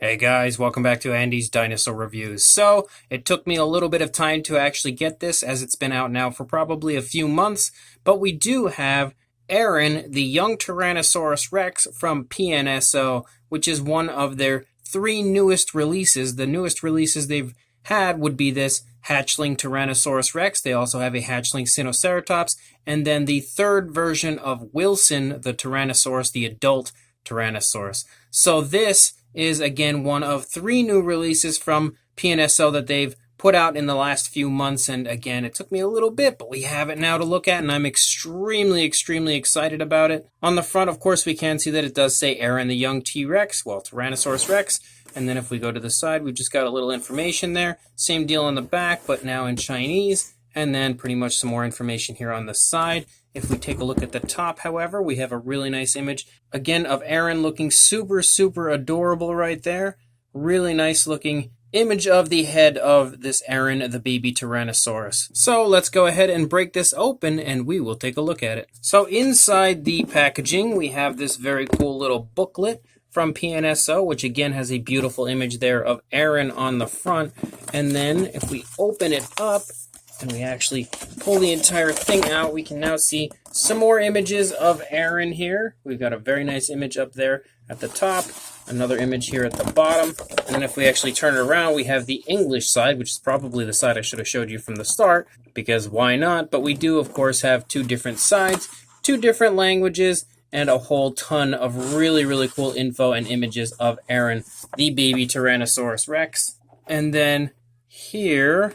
Hey guys, welcome back to Andy's Dinosaur Reviews. So, it took me a little bit of time to actually get this, as it's been out now for probably a few months, but we do have Aaron, the young Tyrannosaurus Rex from PNSO, which is one of their three newest releases. The newest releases they've had would be this Hatchling Tyrannosaurus Rex. They also have a Hatchling Sinoceratops, and then the third version of Wilson, the Tyrannosaurus, the adult Tyrannosaurus. So this is again one of three new releases from PNSO that they've put out in the last few months, and again it took me a little bit, but we have it now to look at, and I'm extremely excited about it. On the front, of course, we can see that it does say Aaron the young T-Rex, well, Tyrannosaurus Rex, and then if we go to the side, we've just got a little information there. Same deal on the back, but now in Chinese, and then pretty much some more information here on the side. If we take a look at the top, however, we have a really nice image, again, of Aaron looking super adorable right there. Really nice looking image of the head of this Aaron, the baby Tyrannosaurus. So let's go ahead and break this open and we will take a look at it. So inside the packaging, we have this very cool little booklet from PNSO, which again has a beautiful image there of Aaron on the front. And then if we open it up, and we actually pull the entire thing out, we can now see some more images of Aaron here. We've got a very nice image up there at the top, another image here at the bottom, and then if we actually turn it around, we have the English side, which is probably the side I should have showed you from the start, because why not? But we do, of course, have two different sides, two different languages, and a whole ton of really cool info and images of Aaron, the baby Tyrannosaurus Rex. And then here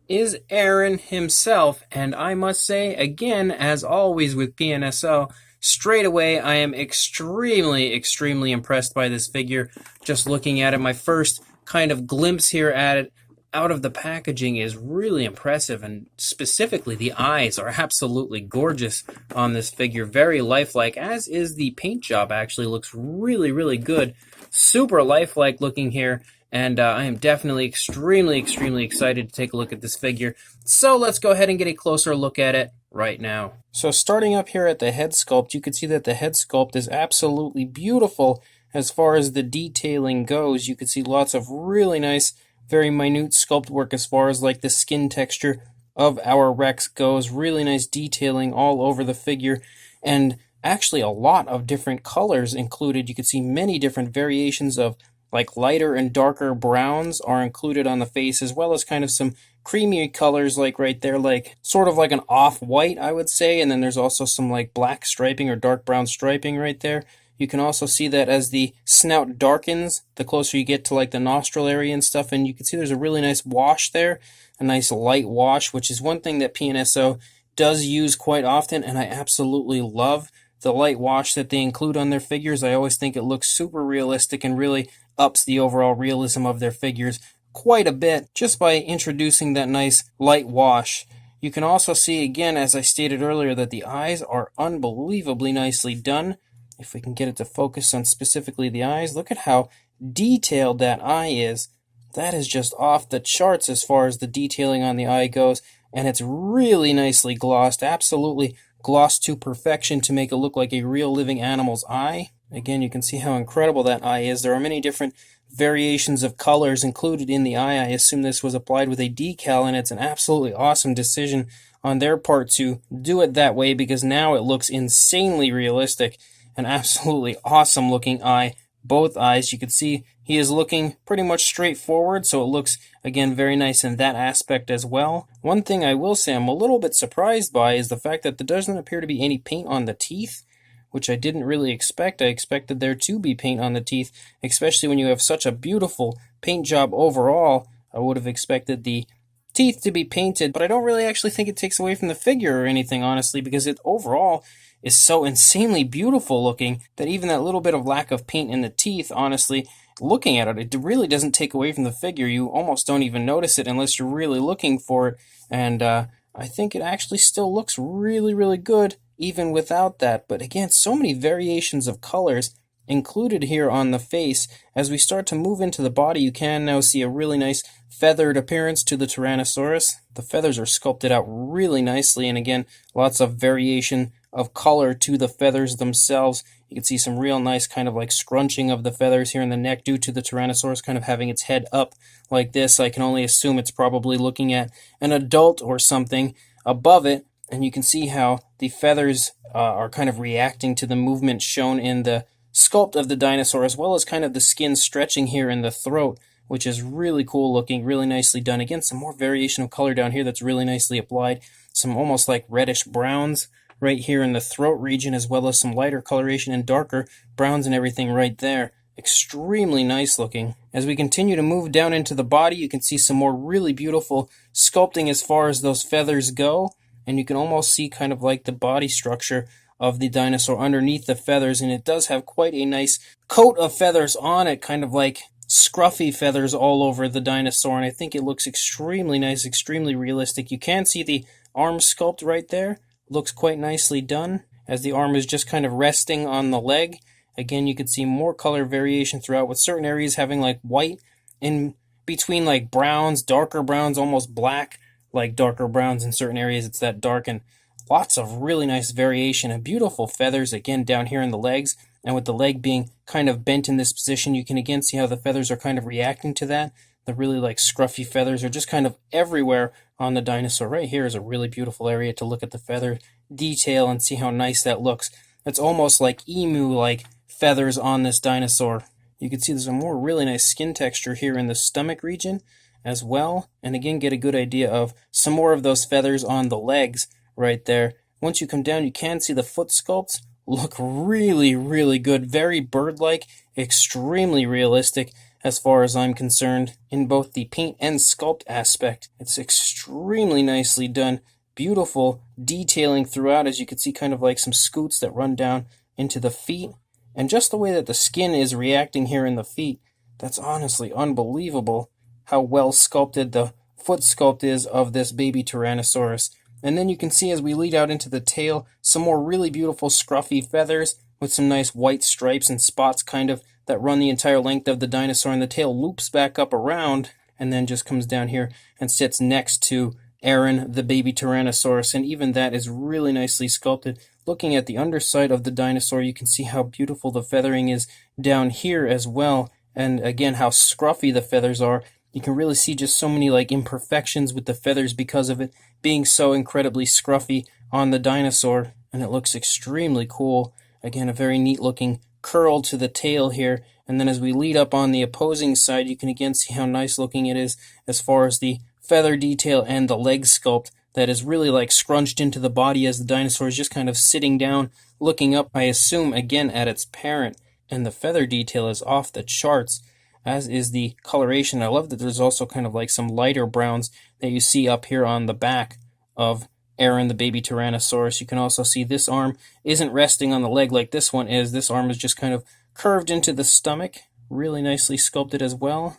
is Aaron himself, and I must say, again, as always with PNSO, straight away I am extremely impressed by this figure. Just looking at it, my first kind of glimpse here at it out of the packaging is really impressive, and specifically the eyes are absolutely gorgeous on this figure. Very lifelike, as is the paint job. Actually looks really good. Super lifelike looking here. And I am definitely extremely excited to take a look at this figure. So let's go ahead and get a closer look at it right now. So starting up here at the head sculpt, you can see that the head sculpt is absolutely beautiful as far as the detailing goes. You can see lots of really nice, very minute sculpt work as far as like the skin texture of our Rex goes. Really nice detailing all over the figure, and actually a lot of different colors included. You can see many different variations of like lighter and darker browns are included on the face, as well as kind of some creamy colors like right there, like sort of like an off-white, I would say. And then there's also some like black striping or dark brown striping right there. You can also see that as the snout darkens, the closer you get to like the nostril area and stuff, and you can see there's a really nice wash there, a nice light wash, which is one thing that PNSO does use quite often, and I absolutely love the light wash that they include on their figures. I always think it looks super realistic and really ups the overall realism of their figures quite a bit just by introducing that nice light wash. You can also see, again, as I stated earlier, that the eyes are unbelievably nicely done. If we can get it to focus on specifically the eyes, look at how detailed that eye is. That is just off the charts as far as the detailing on the eye goes, and it's really nicely glossed, absolutely glossed to perfection to make it look like a real living animal's eye. Again, you can see how incredible that eye is. There are many different variations of colors included in the eye. I assume this was applied with a decal, and it's an absolutely awesome decision on their part to do it that way, because now it looks insanely realistic. An absolutely awesome looking eye. Both eyes, you can see he is looking pretty much straight forward, so it looks, again, very nice in that aspect as well. One thing I will say I'm a little bit surprised by is the fact that there doesn't appear to be any paint on the teeth, which I didn't really expect. I expected there to be paint on the teeth, especially when you have such a beautiful paint job overall. I would have expected the teeth to be painted, but I don't really actually think it takes away from the figure or anything, honestly, because it overall is so insanely beautiful looking that even that little bit of lack of paint in the teeth, honestly, looking at it, it really doesn't take away from the figure. You almost don't even notice it unless you're really looking for it, and I think it actually still looks really good even without that. But again, so many variations of colors included here on the face. As we start to move into the body, you can now see a really nice feathered appearance to the Tyrannosaurus. The feathers are sculpted out really nicely, and again, lots of variation of color to the feathers themselves. You can see some real nice kind of like scrunching of the feathers here in the neck due to the Tyrannosaurus kind of having its head up like this. I can only assume it's probably looking at an adult or something above it. And you can see how the feathers are kind of reacting to the movement shown in the sculpt of the dinosaur, as well as kind of the skin stretching here in the throat, which is really cool looking, really nicely done. Again, some more variation of color down here that's really nicely applied. Some almost like reddish browns right here in the throat region, as well as some lighter coloration and darker browns and everything right there. Extremely nice looking. As we continue to move down into the body, you can see some more really beautiful sculpting as far as those feathers go. And you can almost see kind of like the body structure of the dinosaur underneath the feathers, and it does have quite a nice coat of feathers on it, kind of like scruffy feathers all over the dinosaur, and I think it looks extremely nice, extremely realistic. You can see the arm sculpt right there. Looks quite nicely done, as the arm is just kind of resting on the leg. Again, you can see more color variation throughout, with certain areas having like white in between, like browns, darker browns, almost black, like darker browns in certain areas. It's that dark, and lots of really nice variation and beautiful feathers again down here in the legs. And with the leg being kind of bent in this position, you can again see how the feathers are kind of reacting to that. The really like scruffy feathers are just kind of everywhere on the dinosaur. Right here is a really beautiful area to look at the feather detail and see how nice that looks. It's almost like emu-like feathers on this dinosaur. You can see there's a more really nice skin texture here in the stomach region as well. And again, get a good idea of some more of those feathers on the legs right there. Once you come down, you can see the foot sculpts look really, really good. Very bird-like, extremely realistic as far as I'm concerned in both the paint and sculpt aspect. It's extremely nicely done. Beautiful detailing throughout, as you can see kind of like some scoots that run down into the feet. And just the way that the skin is reacting here in the feet, that's honestly unbelievable how well sculpted the foot sculpt is of this baby Tyrannosaurus. And then you can see as we lead out into the tail, some more really beautiful scruffy feathers with some nice white stripes and spots kind of that run the entire length of the dinosaur, and the tail loops back up around and then just comes down here and sits next to Aaron, the baby Tyrannosaurus, and even that is really nicely sculpted. Looking at the underside of the dinosaur, you can see how beautiful the feathering is down here as well, and again how scruffy the feathers are. You can really see just so many like imperfections with the feathers because of it being so incredibly scruffy on the dinosaur, and it looks extremely cool. Again, a very neat looking curl to the tail here, and then as we lead up on the opposing side, you can again see how nice looking it is as far as the feather detail and the leg sculpt that is really like scrunched into the body as the dinosaur is just kind of sitting down, looking up, I assume, again at its parent. And the feather detail is off the charts, as is the coloration. I love that there's also kind of like some lighter browns that you see up here on the back of Aaron, the baby Tyrannosaurus. You can also see this arm isn't resting on the leg like this one is. This arm is just kind of curved into the stomach, really nicely sculpted as well.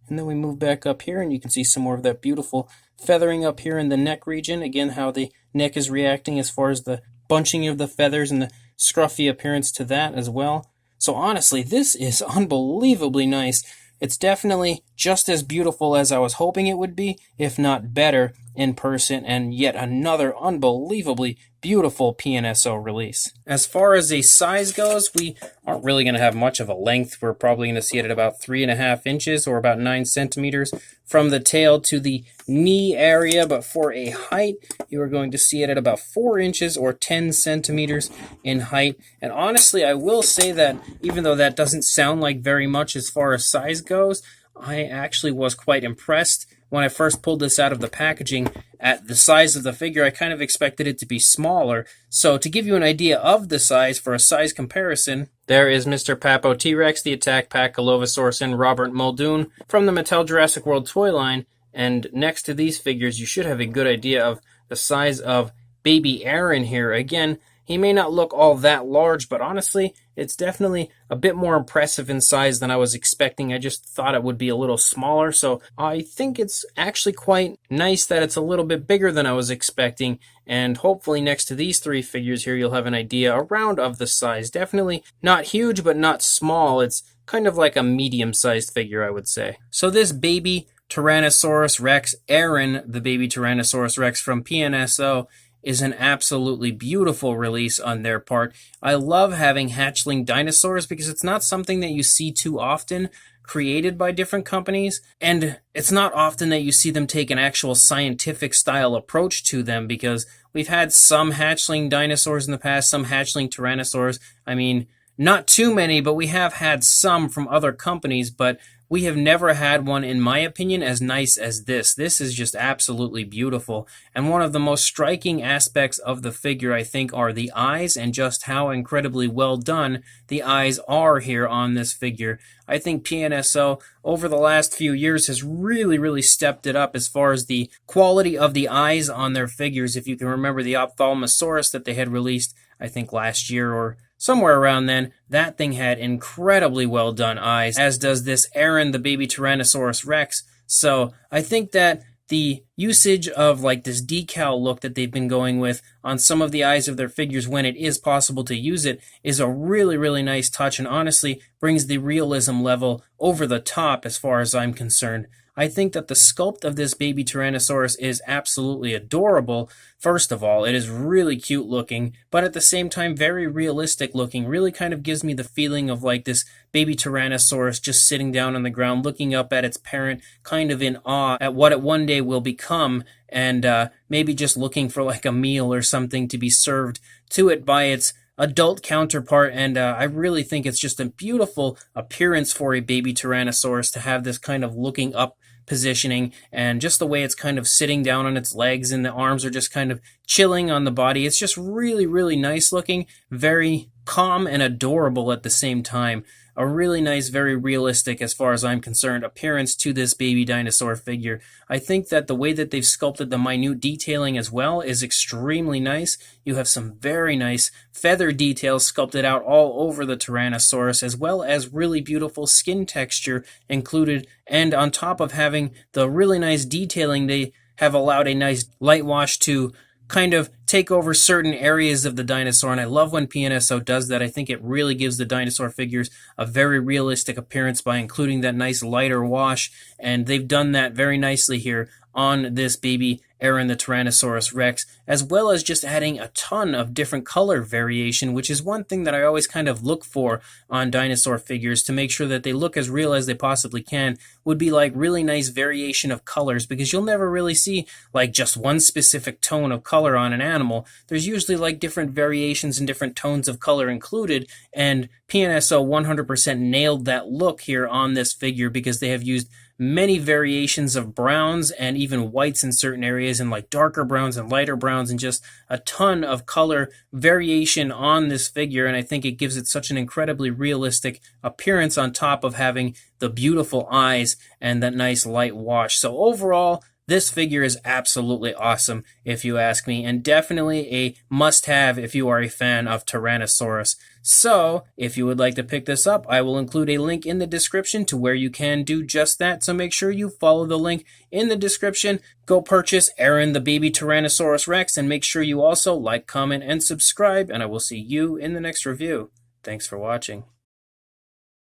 And then we move back up here, and you can see some more of that beautiful feathering up here in the neck region. Again, how the neck is reacting as far as the bunching of the feathers and the scruffy appearance to that as well. So honestly, this is unbelievably nice. It's definitely just as beautiful as I was hoping it would be, if not better, in person, and yet another unbelievably beautiful PNSO release. As far as the size goes, we aren't really going to have much of a length. We're probably going to see it at about 3.5 inches or about 9 centimeters from the tail to the knee area, but for a height, you are going to see it at about 4 inches or 10 centimeters in height. And honestly, I will say that even though that doesn't sound like very much as far as size goes, I actually was quite impressed when I first pulled this out of the packaging at the size of the figure. I kind of expected it to be smaller. So to give you an idea of the size for a size comparison, there is Mr. Papo T-Rex, the Attack Pack Golovosaurus, and Robert Muldoon from the Mattel Jurassic World toy line. And next to these figures, you should have a good idea of the size of baby Aaron here. Again, he may not look all that large, but honestly, it's definitely a bit more impressive in size than I was expecting. I just thought it would be a little smaller, so I think it's actually quite nice that it's a little bit bigger than I was expecting, and hopefully next to these three figures here, you'll have an idea around of the size. Definitely not huge, but not small. It's kind of like a medium-sized figure, I would say. So this baby Tyrannosaurus Rex, Aaron, the baby Tyrannosaurus Rex from PNSO, is an absolutely beautiful release on their part. I love having hatchling dinosaurs because it's not something that you see too often created by different companies, and it's not often that you see them take an actual scientific style approach to them, because we've had some hatchling dinosaurs in the past, some hatchling tyrannosaurs. I mean, not too many, but we have had some from other companies, but we have never had one, in my opinion, as nice as this. This is just absolutely beautiful. And one of the most striking aspects of the figure, I think, are the eyes, and just how incredibly well done the eyes are here on this figure. I think PNSO over the last few years has really stepped it up as far as the quality of the eyes on their figures. If you can remember the Ophthalmosaurus that they had released, I think last year or somewhere around then, that thing had incredibly well done eyes, as does this Aaron, the baby Tyrannosaurus Rex. So I think that the usage of like this decal look that they've been going with on some of the eyes of their figures when it is possible to use it is a really nice touch, and honestly brings the realism level over the top as far as I'm concerned. I think that the sculpt of this baby Tyrannosaurus is absolutely adorable. First of all, it is really cute looking, but at the same time very realistic looking. Really kind of gives me the feeling of like this baby Tyrannosaurus just sitting down on the ground looking up at its parent, kind of in awe at what it one day will become, and maybe just looking for like a meal or something to be served to it by its adult counterpart. And I really think it's just a beautiful appearance for a baby Tyrannosaurus to have this kind of looking up positioning, and just the way it's kind of sitting down on its legs and the arms are just kind of chilling on the body. It's just really nice looking, very calm and adorable at the same time. A really nice, very realistic, as far as I'm concerned, appearance to this baby dinosaur figure. I think that the way that they've sculpted the minute detailing as well is extremely nice. You have some very nice feather details sculpted out all over the Tyrannosaurus, as well as really beautiful skin texture included. And on top of having the really nice detailing, they have allowed a nice light wash to kind of take over certain areas of the dinosaur, and I love when PNSO does that. I think it really gives the dinosaur figures a very realistic appearance by including that nice lighter wash, and they've done that very nicely here on this baby Aaron the Tyrannosaurus Rex, as well as just adding a ton of different color variation, which is one thing that I always kind of look for on dinosaur figures to make sure that they look as real as they possibly can, would be like really nice variation of colors, because you'll never really see like just one specific tone of color on an animal. There's usually like different variations and different tones of color included, and PNSO 100% nailed that look here on this figure, because they have used many variations of browns and even whites in certain areas, and like darker browns and lighter browns, and just a ton of color variation on this figure. And I think it gives it such an incredibly realistic appearance, on top of having the beautiful eyes and that nice light wash. So overall, this figure is absolutely awesome, if you ask me, and definitely a must-have if you are a fan of Tyrannosaurus. So, if you would like to pick this up, I will include a link in the description to where you can do just that, so make sure you follow the link in the description. Go purchase Aaron the baby Tyrannosaurus Rex, and make sure you also like, comment, and subscribe, and I will see you in the next review. Thanks for watching.